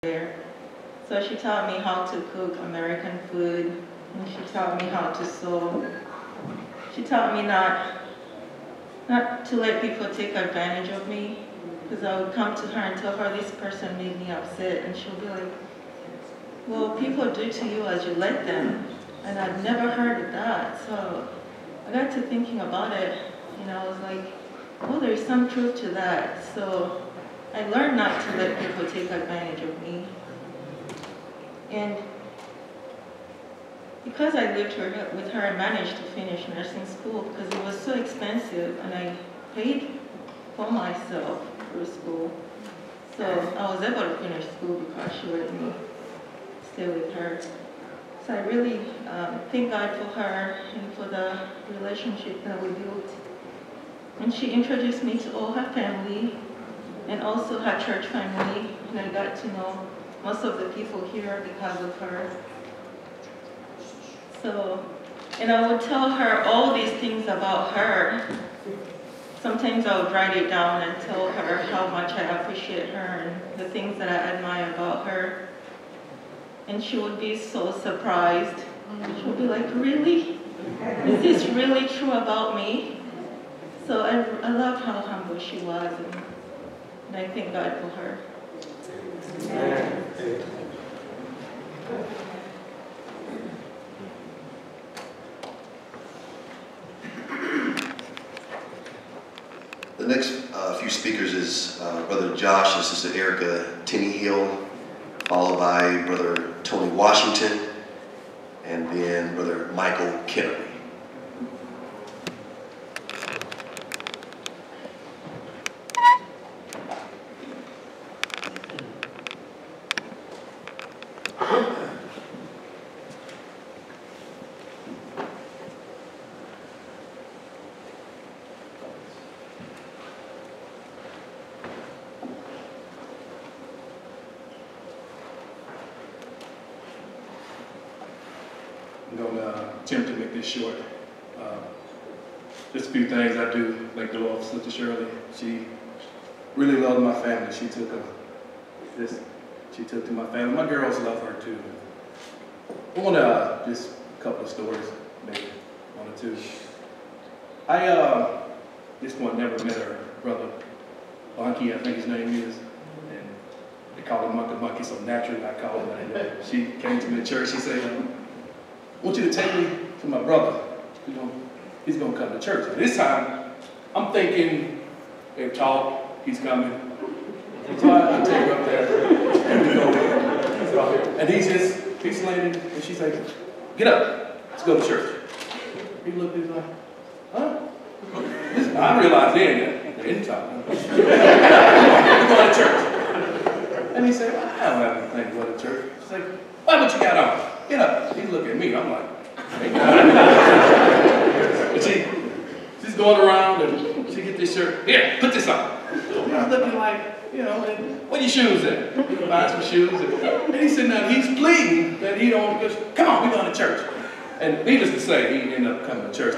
there. So she taught me how to cook American food, and she taught me how to sew. She taught me not to let people take advantage of me, because I would come to her and tell her this person made me upset, and she'll be like, well, people do to you as you let them. And I'd never heard of that. So I got to thinking about it, and I was like, oh, there's some truth to that. So I learned not to let people take advantage of me. And because I lived with her, I managed to finish nursing school because it was so expensive, and I paid for myself through school. So I was able to finish school because she let me stay with her. So I really thank God for her and for the relationship that we built. And she introduced me to all her family and also her church family, and I got to know most of the people here because of her. So, and I would tell her all these things about her. Sometimes I would write it down and tell her how much I appreciate her and the things that I admire about her. And she would be so surprised. She would be like, really? Is this really true about me? So I love how humble she was, and I thank God for her. Amen. The next few speakers is Brother Josh and Sister Erica Tenney-Hill, followed by Brother Tony Washington, and then Brother Michael Kennery. I'm going to attempt to make this short. Just a few things I do thank the Lord for Sister Shirley. She really loved my family. She took to my family. My girls love her too. I want to just a couple of stories, maybe one or two. I this one never met her brother, Bunky, I think his name is, and they call him Monkey, so naturally I call him that. She came to me in church. She said, I want you to take me to my brother. He's going to come to church. And this time, I'm thinking, they've talked, he's coming. So I take her up there, and we go there. And he's landing, and she's like, get up, let's go to church. He looked, he's like, huh? I realized then, they didn't talk. We're going to church. And he said, well, I don't have anything to go to church. She's like, why what you got on? Get up. He's looking at me. I'm like, hey, and she's going around and she get this shirt. Here, put this on. And I'm looking like, where your shoes at? He buy some shoes. And he said, now he's pleading that he don't, because, come on, we're going to church. And needless to say, he ended up coming to church.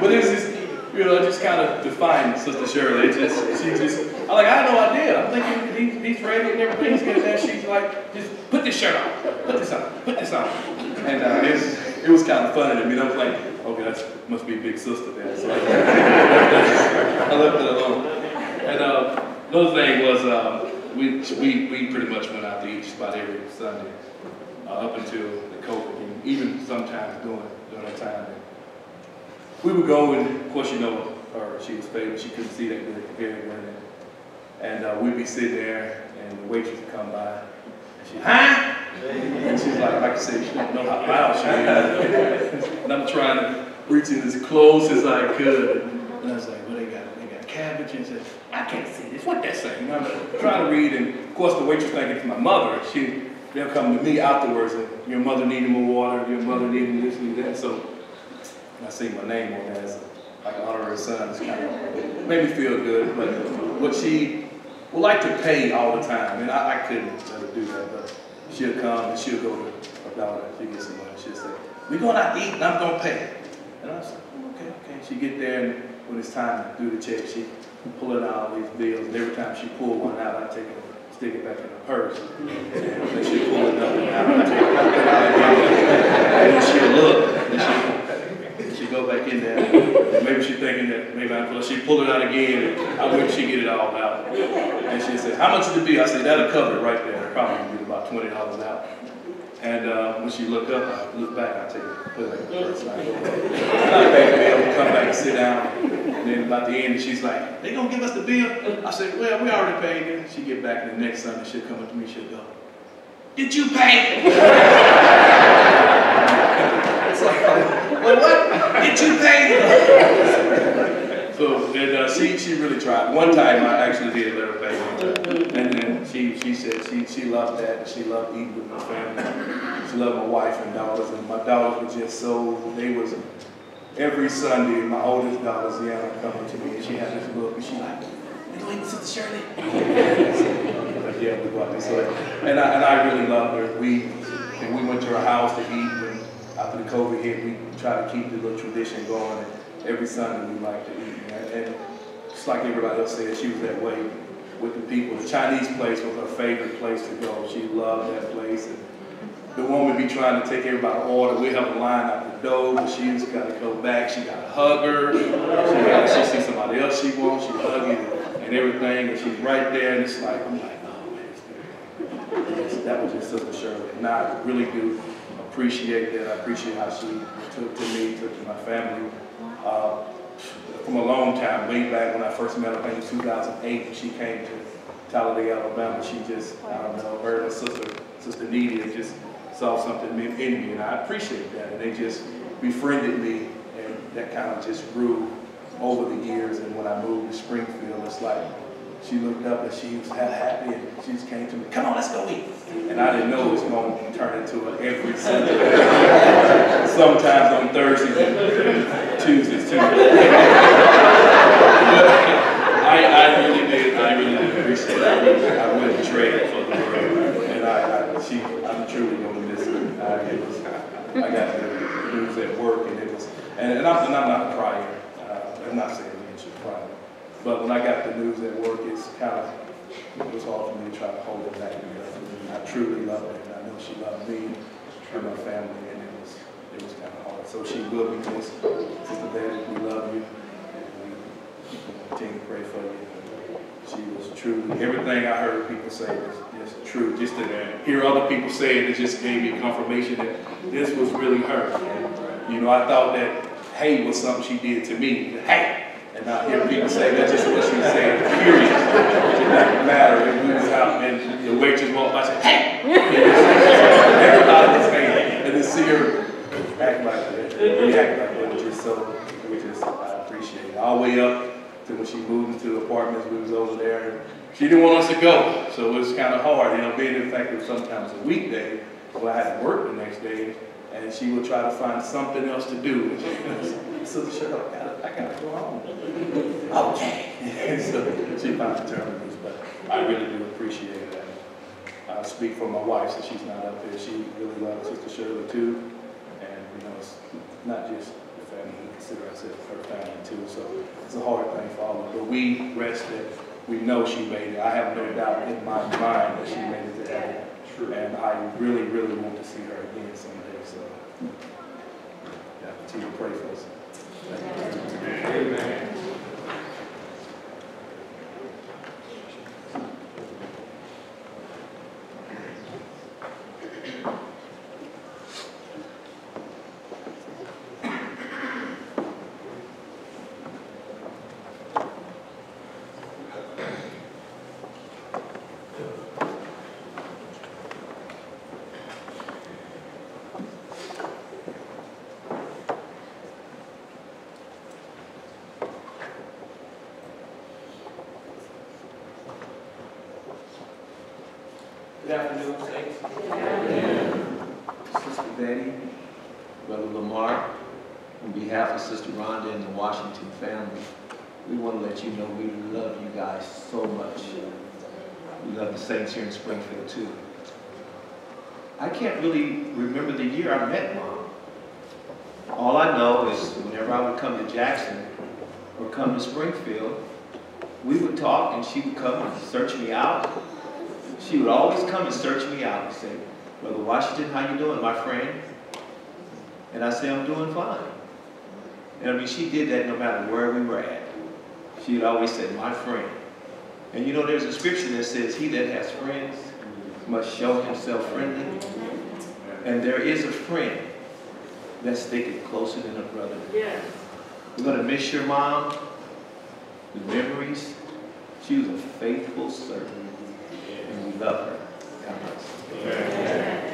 But it was just, just kind of defined Sister Shirley. I had no idea. I'm thinking he's ready and everything. He's getting there. She's like, just put this shirt on. Put this on. Put this on. And it was kind of funny to me. I was like, okay, that must be big sister there. So I left it alone. And another thing was we pretty much went out to eat just about every Sunday up until the COVID, and even sometimes during that time. We would go, and of course, her, she was famous. She couldn't see that good, very good. And we'd be sitting there, and the waitress would come by, and she'd, huh? And she's like I said, she didn't know how loud she is. And I'm trying to reach in as close as I could. And I was like, well, they got cabbage. And she said, I can't see this. What that say? And I'm trying to read, and of course, the waitress thinking it's my mother. They'll come to me afterwards, and your mother needing more water, your mother needing this and that. So I see my name on that as like an honorary son. It's kind of made me feel good. But she would like to pay all the time, and I couldn't let her do that. But she'll come and she'll go to her daughter. She'll get some money. She'll say, we're going out to eat, and I'm going to pay. And I was like, okay. She get there, and when it's time to do the check, she pull out all these bills. And every time she pulled one out, I take it stick it back in her purse. And then she'll pull another out. And then she'll look, and she'll go back in there. And maybe she's thinking that maybe she'll pull it out again, and I wait till she get it all out. And she said, how much is the bill? I said, that'll cover it right there. It'll probably be about $20 out. And when she look up, I look back, I take it, put it in the purse, and I go home. And I pay the bill, come back and sit down. And then about the end, she's like, they gonna give us the bill? I said, well, we already paid it. She get back, and the next Sunday, she'll come up to me, she'll go, did you pay? It's like, well, what? Did you pay? So, and she really tried. One time, I actually did let her pay. And then she said she loved that. She loved eating with my family. She loved my wife and daughters. And my daughters were just so, they was, every Sunday, my oldest daughter, Ziana, coming to me, and she had this look, and she like, we going to Sister Shirley? Like, yeah, we go out this way. And I really loved her. We went to her house to eat. When, after the COVID hit, we tried to keep the little tradition going. And every Sunday, we like to eat. And just like everybody else said, she was that way with the people. The Chinese place was her favorite place to go. She loved that place. And the woman be trying to take everybody order. We have a line out the door, but she's got to go back. She got to hug her. She see somebody else she wants. She hug it and everything. And she's right there. And it's like, I'm like, oh man, it's good. That was just Sister Shirley. And I really do appreciate that. I appreciate how she took to me, took to my family. From a long time, way back when I first met her, I think in 2008, she came to Talladega, Alabama. She just, I don't know, her and her sister Needy just saw something in me, and I appreciate that. And they just befriended me, and that kind of just grew over the years. And when I moved to Springfield, it's like she looked up and she was happy, and she just came to me, come on, let's go eat. And I didn't know it was going to turn into an every Sunday. Sometimes on Thursdays and Tuesdays too. I really did appreciate it. I wouldn't trade it for the world. And I'm truly going to miss it. I got the news at work, and it was, and I'm not a crier. I'm not saying you should cry. But when I got the news at work, it was hard for me to try to hold it back together. I truly love her, and I know she loved me and my family, and it was kind of hard. So she will be missed. Sister Betty, we love you, and we continue to pray for you. She was truly, everything I heard people say was true. Just to hear other people say it, it just gave me confirmation that this was really her. And, you know, I thought that hey was something she did to me. Hey! And I hear people say that's just what she said, period. It didn't matter. And we was out and the waitress walked by and said, hey! Everybody was saying, and to see her act like that, react like that, was just so, I appreciate it. All the way up to when she moved into the apartments, we was over there, and she didn't want us to go. So it was kind of hard, you know, being in fact it was sometimes a weekday, where I had to work the next day, and she would try to find something else to do. And she goes, Sister Shirley, I gotta go home. Okay. And so she found the terminals, but I really do appreciate that. I speak for my wife, so she's not up there. She really loves Sister Shirley too. And you know, it's not just the family, we consider ourselves her family too. So it's a hard thing for all of us. But we rest that we know she made it. I have no doubt in my mind that she made it to heaven. And I really, really want to see her again someday. So yeah, continue to pray for us. Amen. Good afternoon, Saints. Sister Betty, Brother Lamar, on behalf of Sister Rhonda and the Washington family, we want to let you know we love you guys so much. We love the Saints here in Springfield too. I can't really remember the year I met Mom. All I know is whenever I would come to Jackson or come to Springfield, we would talk and she would come and search me out. She would always come and search me out and say, Brother Washington, how you doing, my friend? And I say, I'm doing fine. And I mean, she did that no matter where we were at. She would always say, my friend. And you know, there's a scripture that says, he that has friends must show himself friendly. And there is a friend that's sticking closer than a brother. Yes. We're going to miss your mom, the memories. She was a faithful servant, and we love her. God bless. Amen.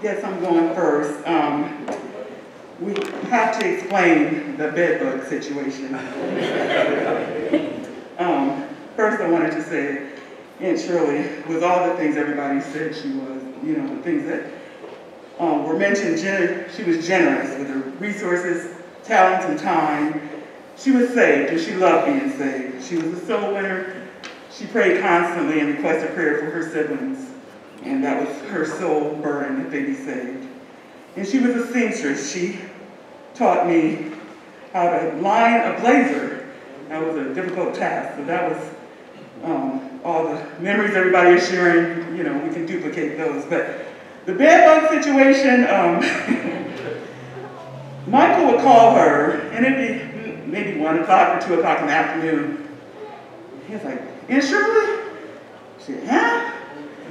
Guess I'm going first. We have to explain the bedbug situation. First, I wanted to say, Aunt Shirley, with all the things everybody said she was, you know, the things that were mentioned, she was generous with her resources, talents, and time. She was saved, and she loved being saved. She was a soul winner. She prayed constantly and requested prayer for her siblings. And that was her sole burden, that they be saved. And she was a seamstress. She taught me how to line a blazer. That was a difficult task. So that was all the memories everybody is sharing. You know, we can duplicate those. But the bedbug situation, Michael would call her, and it'd be maybe 1 o'clock or 2 o'clock in the afternoon. He was like, Aunt Shirley? She said, huh?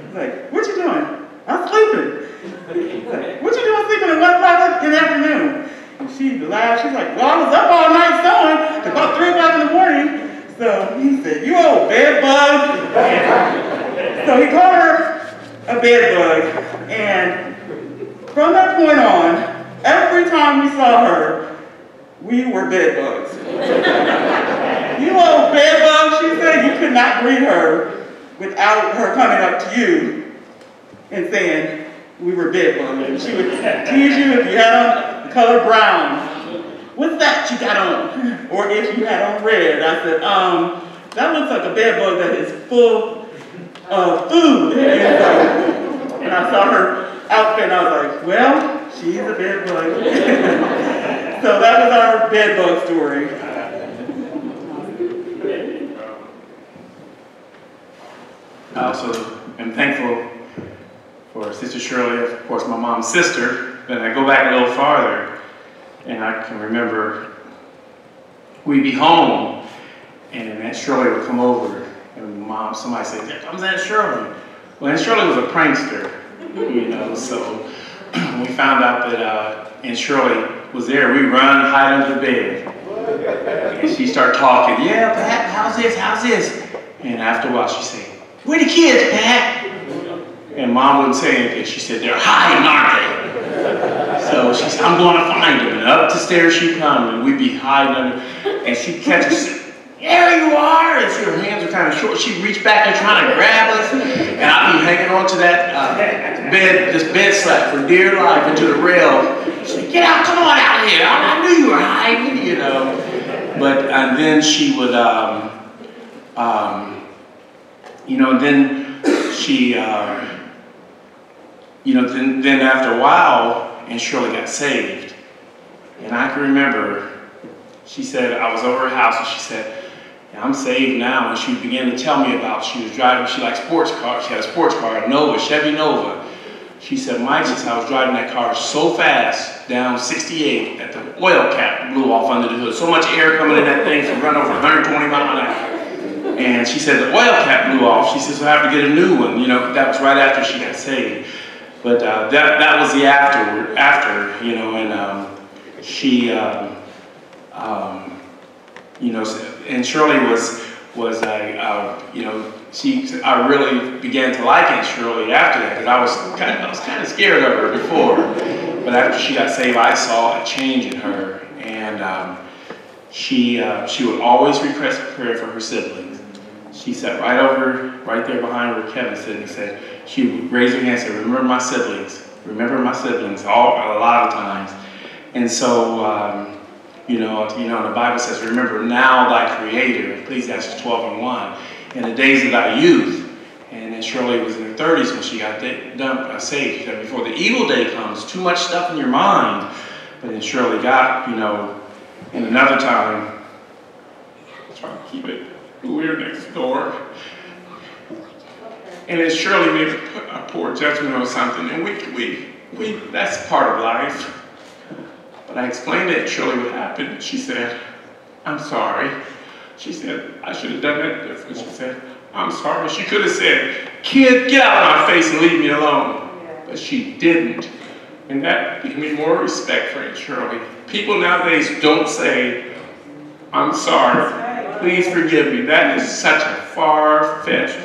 He's like, what you doing? I'm sleeping. He's like, what you doing sleeping at 1 o'clock in the afternoon? And she laughed. She's like, well, I was up all night sewing till about 3 o'clock in the morning. So he said, you old bed bug. So he called her a bed bug. And from that point on, every time we saw her, we were bed bugs. You old bed bug, she said. You could not greet her without her coming up to you and saying we were bed bugs. And she would tease you if you had on the color brown. What's that you got on? Or if you had on red. I said, that looks like a bed bug that is full of food. And I saw her outfit and I was like, well, she's a bed bug. So that was our bed bug story. I also am thankful for Sister Shirley, of course my mom's sister, but I go back a little farther and I can remember we'd be home and Aunt Shirley would come over and somebody said, there comes Aunt Shirley. Well, Aunt Shirley was a prankster, you know, so when we found out that Aunt Shirley was there, we'd run, hide under the bed. And she'd start talking, yeah, Pat, how's this? And after a while she'd say, where the kids, Pat? And Mom wouldn't say anything. She said, they're hiding, aren't they? So she said, I'm going to find them. And up the stairs she'd come, and we'd be hiding under, and she'd catch us. There you are! And so her hands were kind of short. She'd reach back and trying to grab us, and I'd be hanging on to that bed slab for dear life into the rail. She'd say, get out, come on out here. I knew you were hiding, you know. But and then she would, you know, then she, you know, then after a while, Aunt Shirley got saved. And I can remember, she said, I was over her house and she said, yeah, I'm saved now. And she began to tell me about, she was driving, she liked sports cars. She had a sports car, a Nova, Chevy Nova. She said, Mike, she said, I was driving that car so fast down 68 that the oil cap blew off under the hood. So much air coming in that thing, she run over 120 miles an hour. And she said the oil cap blew off. She says, so I have to get a new one. You know, that was right after she got saved. But that was the after, you know, and she, you know, and Shirley was you know, I really began to like Aunt Shirley after that, because I was kind of scared of her before. But after she got saved, I saw a change in her, and she would always request prayer for her siblings. She sat right there behind where Kevin's sitting, and said, she would raise her hand and say, remember my siblings, a lot of times. And so, you know, the Bible says, remember now thy Creator, Ecclesiastes 12:1, in the days of thy youth. And then Shirley was in her 30s when she got saved. She said, before the evil day comes, too much stuff in your mind. But then Shirley got, you know, in another time, trying to keep it, we were next door. And then Shirley made a poor judgment on something, and we that's part of life. But I explained to Shirley what happened. She said, I'm sorry. She said, I should have done that different. She said, I'm sorry. She could have said, kid, get out of my face and leave me alone. But she didn't. And that gave me more respect for Aunt Shirley. People nowadays don't say, I'm sorry, please forgive me. That is such a far-fetched